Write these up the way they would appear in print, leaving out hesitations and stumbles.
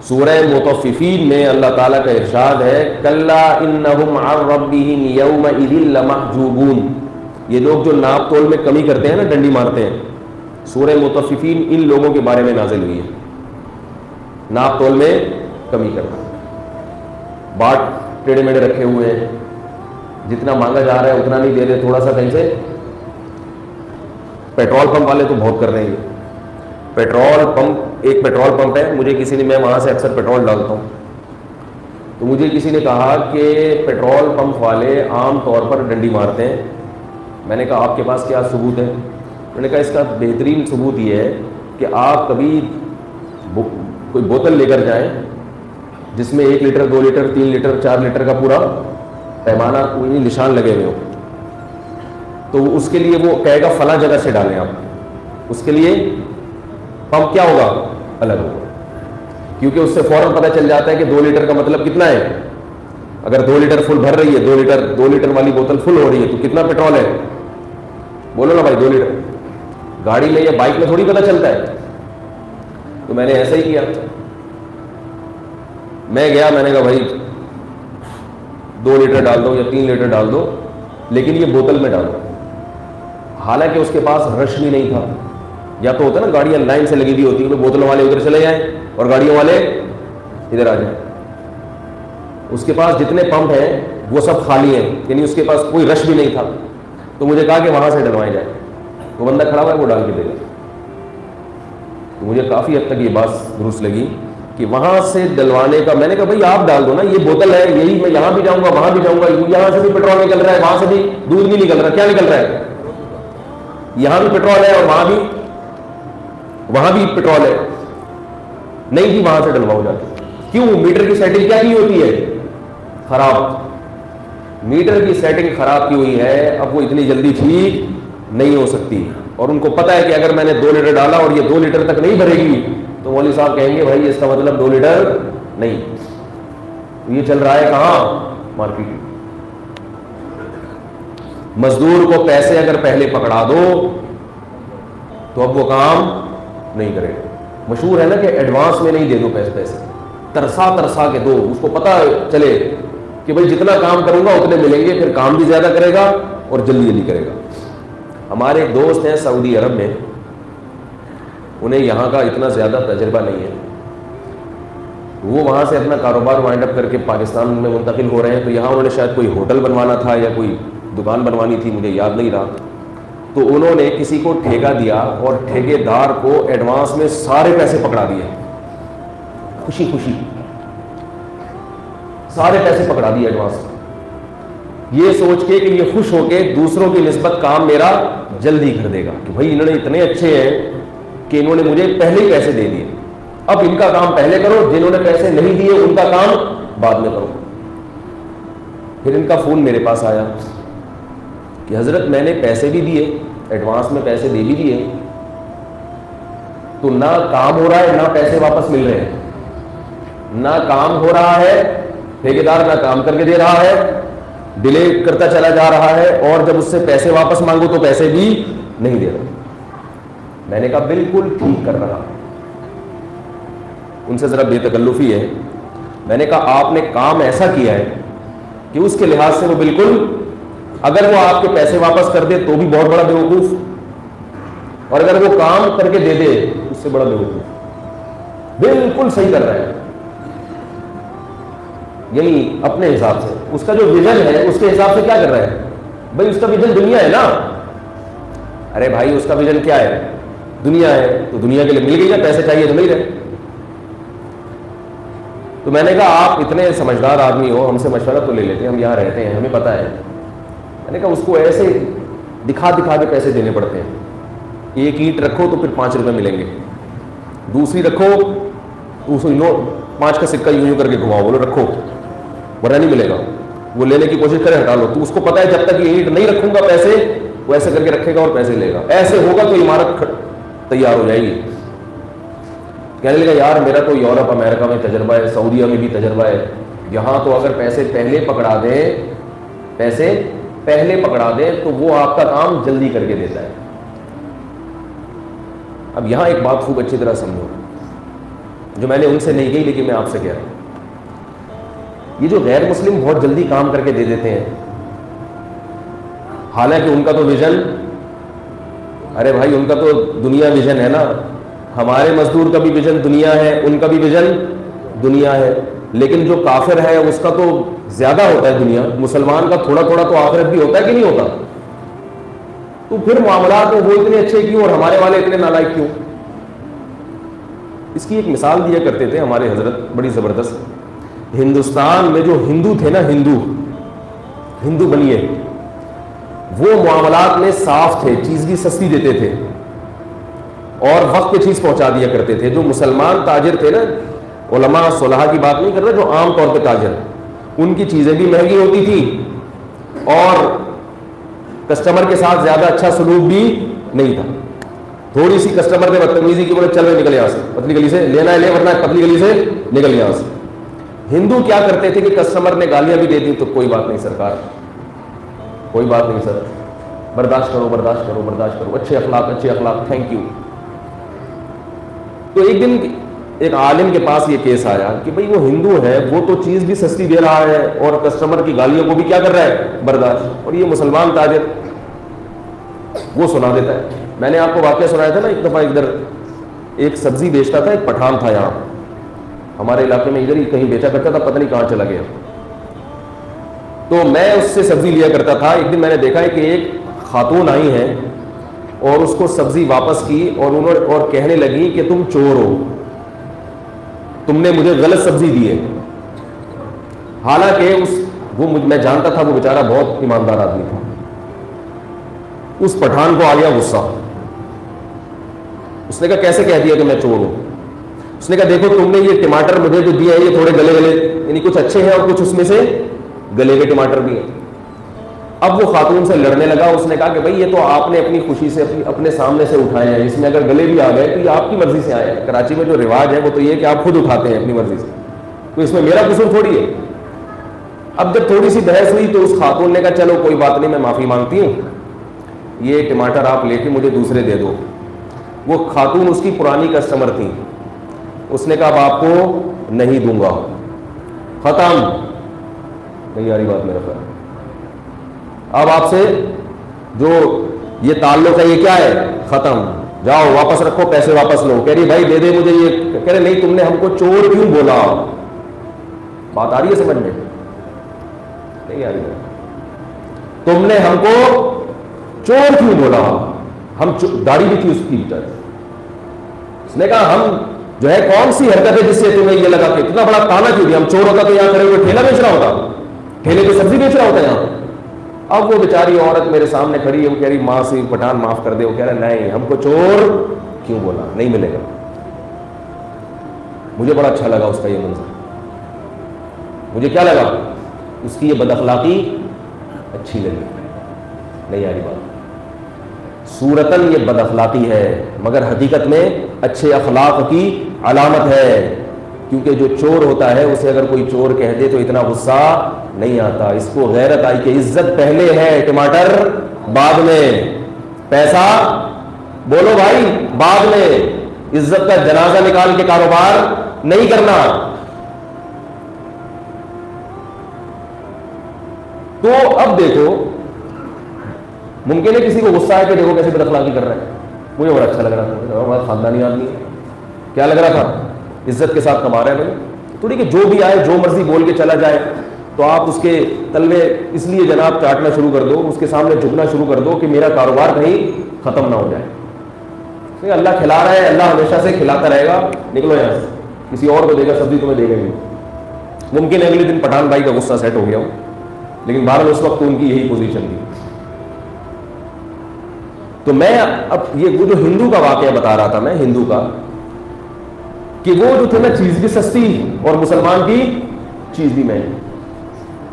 سورہ مطففین میں اللہ تعالیٰ کا ارشاد ہے کلا انہم عن ربہم یومئذ لمحجوبون. یہ لوگ جو ناپ تول میں کمی کرتے ہیں نا, ڈنڈی مارتے ہیں, سورہ مطففین ان لوگوں کے بارے میں نازل ہوئی ہے. ناپ تول میں کمی کرنا, باٹ ٹیڑھے میڑھے رکھے ہوئے ہیں, جتنا مانگا جا رہا ہے اتنا نہیں دے رہے, تھوڑا سا کہیں سے. پیٹرول پمپ والے تو بہت کر رہے ہیں. پیٹرول پمپ, ایک پیٹرول پمپ ہے, مجھے کسی نے, میں وہاں سے اکثر پیٹرول ڈالتا ہوں, تو مجھے کسی نے کہا کہ پیٹرول پمپ والے عام طور پر ڈنڈی مارتے ہیں. میں نے کہا آپ کے پاس کیا ثبوت ہے؟ میں نے کہا اس کا بہترین ثبوت یہ ہے کہ آپ کبھی کوئی بوتل لے کر جائیں جس میں 1 لیٹر 2 لیٹر 3 لیٹر 4 لیٹر کا پورا پیمانہ نشان لگے ہوئے ہو, تو اس کے لیے وہ کہے گا فلاں جگہ سے ڈالیں آپ, اس کے لیے پمپ کیا ہوگا, الگ ہوگا, کیونکہ اس سے فوراً پتہ چل جاتا ہے کہ 2 لیٹر کا مطلب کتنا ہے. اگر 2 لیٹر فل بھر رہی ہے, 2 لیٹر والی بوتل فل ہو رہی ہے, تو کتنا پیٹرول ہے, بولو نا بھائی 2 لیٹر. گاڑی میں یا بائک میں تھوڑی پتہ چلتا ہے. تو میں نے ایسا ہی کیا, میں گیا, میں نے کہا بھائی 2 لیٹر ڈال دو یا 3 لیٹر ڈال دو, لیکن یہ بوتل میں ڈالو. حالانکہ اس کے پاس رش بھی نہیں تھا. یا تو ہوتا ہے نا گاڑیاں لائن سے لگی ہوئی ہوتی ہیں, تو بوتل والے ادھر چلے جائیں اور گاڑیوں والے ادھر آ جائیں. اس کے پاس جتنے پمپ ہیں وہ سب خالی ہیں, یعنی اس کے پاس کوئی رش بھی نہیں تھا. تو مجھے کہا کہ وہاں سے ڈلوائے جائیں. وہ بندہ کھڑا ہوا ہے, وہ ڈال کے دے گا. تو مجھے کافی حد تک یہ بات درست لگی کہ وہاں سے ڈلوانے کا. میں نے کہا بھائی آپ ڈال دو نا, یہ بوتل ہے, یہی میں یہاں بھی جاؤں گا وہاں بھی جاؤں گا, یہاں سے بھی پیٹرول نکل رہا ہے, وہاں سے بھی دودھ نہیں نکل رہا, کیا نکل رہا ہے, یہاں بھی پیٹرول ہے اور وہاں بھی پیٹرول ہے. نہیں جی وہاں سے ڈلواؤ جا کے. کیوں؟ میٹر کی سیٹنگ کیا کی ہوتی ہے, خراب. میٹر کی سیٹنگ خراب کی ہوئی ہے, اب وہ اتنی جلدی ٹھیک نہیں ہو سکتی. اور ان کو پتا ہے کہ اگر میں نے 2 لیٹر ڈالا اور یہ 2 لیٹر تک نہیں بھرے گی تو مولوی صاحب کہیں گے بھائی اس کا مطلب 2 لیٹر نہیں. یہ چل رہا ہے کہاں, مارکیٹ. مزدور کو پیسے اگر پہلے پکڑا دو تو اب وہ کام نہیں کرے گا. مشہور ہے نا کہ ایڈوانس میں نہیں دے دو پیسے, ترسا کے دو. اس کو پتا چلے کہ بھائی جتنا کام کروں گا اتنے ملیں گے, پھر کام بھی زیادہ کرے گا اور جلدی کرے گا. ہمارے ایک دوست ہیں سعودی عرب میں, انہیں یہاں کا اتنا زیادہ تجربہ نہیں ہے. وہ وہاں سے اپنا کاروبار وائنڈ اپ کر کے پاکستان میں منتقل ہو رہے ہیں. تو یہاں انہوں نے شاید کوئی ہوٹل بنوانا تھا یا کوئی دکان بنوانی تھی, مجھے یاد نہیں رہا. تو انہوں نے کسی کو ٹھیکہ دیا اور ٹھیکے دار کو ایڈوانس میں سارے پیسے پکڑا دیے, خوشی سارے پیسے پکڑا دیے ایڈوانس, یہ سوچ کے کہ یہ خوش ہو کے دوسروں کی نسبت کام میرا جلدی کر دے گا, کہ بھائی انہوں نے اتنے اچھے ہیں کہ انہوں نے مجھے پہلے ہی پیسے دے دیے, اب ان کا کام پہلے کرو, جنہوں نے پیسے نہیں دیے ان کا کام بعد میں کرو. پھر ان کا فون میرے پاس آیا کہ حضرت میں نے پیسے بھی دیے, ایڈوانس میں پیسے دے بھی دیے, تو نہ کام ہو رہا ہے نہ پیسے واپس مل رہے ہیں. نہ کام ہو رہا ہے, ٹھیکیدار نہ کام کر کے دے رہا ہے, ڈیلے کرتا چلا جا رہا ہے, اور جب اس سے پیسے واپس مانگو تو پیسے بھی نہیں دے رہا. میں نے کہا بالکل ٹھیک کر رہا. ان سے ذرا بے تکلفی ہے. میں نے کہا آپ نے کام ایسا کیا ہے کہ اس کے لحاظ سے وہ بالکل, اگر وہ آپ کے پیسے واپس کر دے تو بھی بہت بڑا بیوقوف, اور اگر وہ کام کر کے دے دے اس سے بڑا بیوقوف. بالکل صحیح کر رہا ہے, یعنی اپنے حساب سے اس کا جو ویژن ہے اس کے حساب سے کیا کر رہا ہے. بھائی اس کا ویژن دنیا ہے نا. ارے بھائی اس کا ویژن کیا ہے, دنیا ہے, تو دنیا کے لیے مل گئی نا, پیسے چاہیے تو نہیں رہے. تو میں نے کہا آپ اتنے سمجھدار آدمی ہو, ہم سے مشورہ تو لے لیتے, ہم یہاں رہتے ہیں, ہمیں پتہ ہے. میں نے کہا اس کو ایسے دکھا کے پیسے دینے پڑتے ہیں. 1 اینٹ رکھو تو پھر 5 روپے ملیں گے, دوسری رکھو تو 5 کا سکہ یوں کر کے گھماؤ, بولو رکھو, ورنہ نہیں ملے گا. وہ لینے کی کوشش کرے, ہٹا لو. تو اس کو پتا ہے جب تک یہ اینٹ نہیں رکھوں گا پیسے, وہ ایسے کر کے رکھے گا اور پیسے لے گا. ایسے ہوگا تو عمارت تیار ہو جائے گی. کہنے لگا یار میرا تو یورپ امریکہ میں تجربہ ہے, سعودیہ میں بھی تجربہ ہے, یہاں تو اگر پیسے پہلے پکڑا دیں تو وہ آپ کا کام جلدی کر کے دیتا ہے. اب یہاں ایک بات خوب اچھی طرح سمجھو, جو میں نے ان سے نہیں کہی لیکن میں آپ سے کہہ رہا ہوں. یہ جو غیر مسلم بہت جلدی کام کر کے دے دیتے ہیں, حالانکہ ان کا تو ویژن, ارے بھائی ان کا تو دنیا ویژن ہے نا. ہمارے مزدور کا بھی ویژن دنیا ہے, ان کا بھی ویژن دنیا ہے, لیکن جو کافر ہے اس کا تو زیادہ ہوتا ہے دنیا, مسلمان کا تھوڑا تھوڑا تو آخرت بھی ہوتا ہے کہ نہیں ہوتا؟ تو پھر معاملات میں وہ اتنے اچھے کیوں اور ہمارے والے اتنے نالائق کیوں؟ اس کی ایک مثال دیا کرتے تھے ہمارے حضرت بڑی زبردست. ہندوستان میں جو ہندو تھے نا, ہندو بنیے, وہ معاملات میں صاف تھے, چیز بھی سستی دیتے تھے اور وقت پہ چیز پہنچا دیا کرتے تھے. جو مسلمان تاجر تھے نا, علماء صلحاء کی بات نہیں کر رہا, جو عام طور پہ تاجر, ان کی چیزیں بھی مہنگی ہوتی تھیں اور کسٹمر کے ساتھ زیادہ اچھا سلوک بھی نہیں تھا. تھوڑی سی کسٹمر نے بدتمیزی کی, بولے چل رہے نکل یہاں سے, پتلی گلی سے لینا ہے لے ورنہ پتلی گلی سے نکل یہاں سے. ہندو کیا کرتے تھے کہ کسٹمر نے گالیاں بھی دے دی تو کوئی بات نہیں سرکار, کوئی بات نہیں سر, برداشت کرو برداشت کرو برداشت کرو, اچھے اخلاق, تھینک یو. تو ایک دن ایک عالم کے پاس یہ کیس آیا کہ بھئی وہ ہندو ہے, وہ تو چیز بھی سستی دے رہا ہے اور کسٹمر کی گالیوں کو بھی کیا کر رہا ہے, برداشت, اور یہ مسلمان تاجر وہ سنا دیتا ہے. میں نے آپ کو واقعہ سنایا تھا نا, ایک دفعہ ادھر ایک سبزی بیچتا تھا, ایک پٹھان تھا یہاں ہمارے علاقے میں, ادھر ہی کہیں بیچا کرتا تھا, پتہ نہیں کہاں چلا گیا. تو میں اس سے سبزی لیا کرتا تھا. ایک دن میں نے دیکھا ہے کہ ایک خاتون آئی ہیں اور اس کو سبزی واپس کی اور کہنے لگی کہ تم چور ہو, تم نے مجھے غلط سبزی دی ہے. حالانکہ میں جانتا تھا وہ بیچارہ بہت ایماندار آدمی تھا. اس پٹھان کو آ گیا غصہ, اس نے کہا کیسے کہہ دیا کہ میں چور ہوں؟ اس نے کہا دیکھو تم نے یہ ٹماٹر مجھے جو دیا ہے یہ تھوڑے گلے گلے, یعنی کچھ اچھے ہیں اور کچھ اس میں سے گلے ہوئے ٹماٹر بھی ہیں. اب وہ خاتون سے لڑنے لگا. اس نے کہا کہ بھائی یہ تو آپ نے اپنی خوشی سے اپنے سامنے سے اٹھائے ہیں, اس میں اگر گلے بھی آ گئے تو یہ آپ کی مرضی سے آئے ہیں. کراچی میں جو رواج ہے وہ تو یہ کہ آپ خود اٹھاتے ہیں اپنی مرضی سے, تو اس میں میرا قصور تھوڑی ہے. اب جب تھوڑی سی بحث ہوئی تو اس خاتون نے کہا چلو کوئی بات نہیں, میں معافی مانگتی ہوں, یہ ٹماٹر آپ لے کے مجھے دوسرے دے دو. وہ خاتون اس کی پرانی کسٹمر تھی. اس نے کہا اب آپ کو نہیں دوں گا, ختم. نہیں آ رہی بات میرا خیال, اب آپ سے جو یہ تعلق ہے یہ کیا ہے, ختم, جاؤ واپس رکھو, پیسے واپس لو. کہہ رہی بھائی دے دے مجھے یہ. کہہ رہے نہیں تم نے ہم کو چور کیوں بولا؟ بات آ رہی ہے سمجھ میں؟ نہیں آ رہی ہے. تم نے ہم کو چور کیوں بولا؟ ہم داڑھی بھی تھی اس کی. اس نے کہا ہم جو ہے کون سی حرکت ہے جس سے تمہیں یہ لگا کہ اتنا بڑا تانا کیوں دیا؟ ہم چور ہوتا تو یہاں کھڑے ہوئے ٹھیلا بیچ رہا ہوتا, ٹھیلے پہ سبزی بیچ رہا ہوتا یہاں. اب وہ بیچاری عورت میرے سامنے کھڑی ہے, وہ کہہ رہی ماں سے پٹھان معاف کر دے. وہ کہہ رہا نہیں ہم کو چور کیوں بولا, نہیں ملے گا. مجھے بڑا اچھا لگا اس کا یہ منظر. مجھے کیا لگا؟ اس کی یہ بد اخلاقی اچھی لگی. نہیں آ رہی بات. صورتاً یہ بد اخلاقی ہے مگر حقیقت میں اچھے اخلاق کی علامت ہے, کیونکہ جو چور ہوتا ہے اسے اگر کوئی چور کہہ دے تو اتنا غصہ نہیں آتا. اس کو غیرت آئی کہ عزت پہلے ہے, ٹماٹر بعد میں, پیسہ بولو بھائی بعد میں. عزت کا جنازہ نکال کے کاروبار نہیں کرنا. تو اب دیکھو, ممکن ہے کسی کو غصہ ہے کہ دیکھو کیسے بد اخلاقی کر رہا ہے. مجھے بڑا اچھا لگ رہا تھا, بڑا خاندانی آدمی ہے. کیا لگ رہا تھا؟ عزت کے ساتھ کما رہا ہے بھائی. تھوڑی کہ جو بھی آئے جو مرضی بول کے چلا جائے تو آپ اس کے تلوے اس لیے جناب چاٹنا شروع کر دو, اس کے سامنے جھکنا شروع کر دو کہ میرا کاروبار کہیں ختم نہ ہو جائے. اللہ کھلا رہا ہے, اللہ ہمیشہ سے کھلاتا رہے گا. نکلو یہاں سے, کسی اور کو دے گا سبزی, تمہیں دے گا نہیں. ممکن ہے اگلے دن پٹھان بھائی کا غصہ سیٹ ہو گیا ہو, لیکن بہرحال اس وقت ان کی یہی پوزیشن تھی. تو میں اب یہ وہ جو ہندو کا واقعہ بتا رہا تھا میں, ہندو کا, کہ وہ جو تھے نا چیز بھی سستی اور مسلمان کی چیز بھی مہنگی.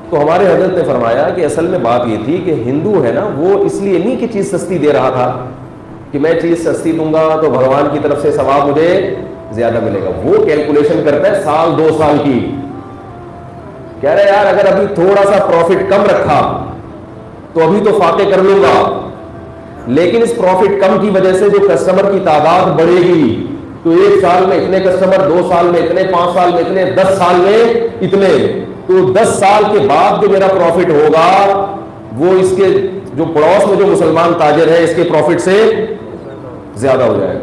تو ہمارے حضرت نے فرمایا کہ اصل میں بات یہ تھی کہ ہندو ہے نا وہ اس لیے نہیں کہ چیز سستی دے رہا تھا کہ میں چیز سستی دوں گا تو بھگوان کی طرف سے ثواب مجھے زیادہ ملے گا. وہ کیلکولیشن کرتا ہے سال 2 سال کی. کہہ رہے یار اگر ابھی تھوڑا سا پروفٹ کم رکھا تو ابھی تو فاتح کر لوں گا, لیکن اس پروفٹ کم کی وجہ سے جو کسٹمر کی تعداد بڑھے گی تو 1 سال میں اتنے کسٹمر، 2 سال میں اتنے، 5 سال میں اتنے، 10 سال میں اتنے، تو 10 سال کے بعد جو میرا پروفٹ ہوگا وہ اس کے جو پڑوس میں جو مسلمان تاجر ہے اس کے پروفٹ سے زیادہ ہو جائے گا.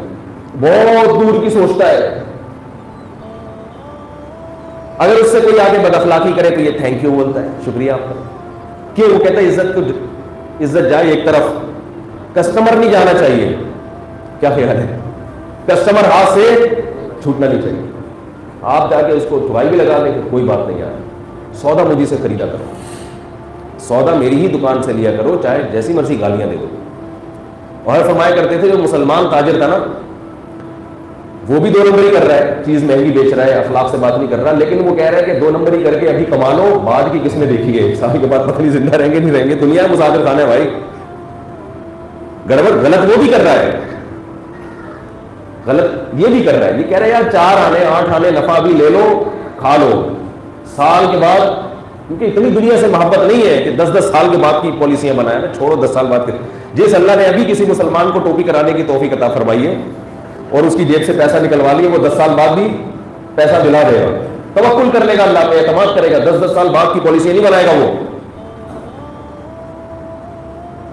بہت دور کی سوچتا ہے. اگر اس سے کوئی آگے بد اخلاقی کرے تو یہ تھینک یو بولتا ہے، شکریہ آپ کا. کیوں؟ وہ کہتا ہے عزت جائے ایک طرف، کسٹمر نہیں جانا چاہیے. کیا خیال ہے؟ کسٹمر ہاتھ سے چھوٹنا نہیں چاہیے. آپ جا کے اس کو دوائی بھی لگا دیں کوئی بات نہیں. یار سودا مجھے سے خریدا کرو، سودا میری ہی دکان سے لیا کرو، چاہے جیسی مرضی گالیاں دے دو. اور فرمایا کرتے تھے جو مسلمان تاجر تھا نا وہ بھی 2 نمبری کر رہا ہے، چیز مہنگی بیچ رہا ہے، اخلاق سے بات نہیں کر رہا، لیکن وہ کہہ رہا ہے کہ 2 نمبری کر کے ابھی کما لو، بعد کی کس نے دیکھی ہے، سال کے بعد پتہ نہیں زندہ رہیں گے نہیں رہیں گے. دنیا مسافر خانہ ہے بھائی. گڑبڑ غلط وہ بھی کر رہا ہے، غلط یہ بھی کر رہا ہے. یہ کہہ رہا ہے یار 4 آنے 8 آنے نفع بھی لے لو کھا لو، سال کے بعد، کیونکہ اتنی دنیا سے محبت نہیں ہے کہ 10 سال کے بعد کی پالیسیاں بنائیں نا، چھوڑو 10 سال بعد کے. جس اللہ نے ابھی کسی مسلمان کو ٹوپی کرانے کی توفیق عطا فرمائی ہے اور اس کی جیب سے پیسہ نکلوا لیے، وہ 10 سال بعد بھی پیسہ دلا دے گا. توکل کر لے گا اللہ پہ، اعتماد کرے گا، 10 سال بعد کی پالیسی نہیں بنائے گا وہ.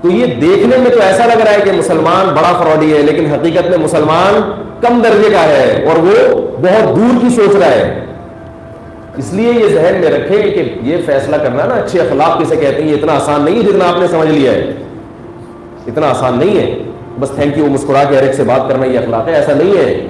تو یہ دیکھنے میں تو ایسا لگ رہا ہے کہ مسلمان بڑا فراڈی ہے، لیکن حقیقت میں مسلمان کم درجے کا ہے اور وہ بہت دور کی سوچ رہا ہے. اس لیے یہ ذہن میں رکھے کہ یہ فیصلہ کرنا نا اچھے اخلاق کسے کہتے ہیں یہ اتنا آسان نہیں ہے جتنا آپ نے سمجھ لیا ہے. اتنا آسان نہیں ہے بس تھینک یو مسکرا کے ہر ایک سے بات کرنا یہ اخلاق ہے، ایسا نہیں ہے.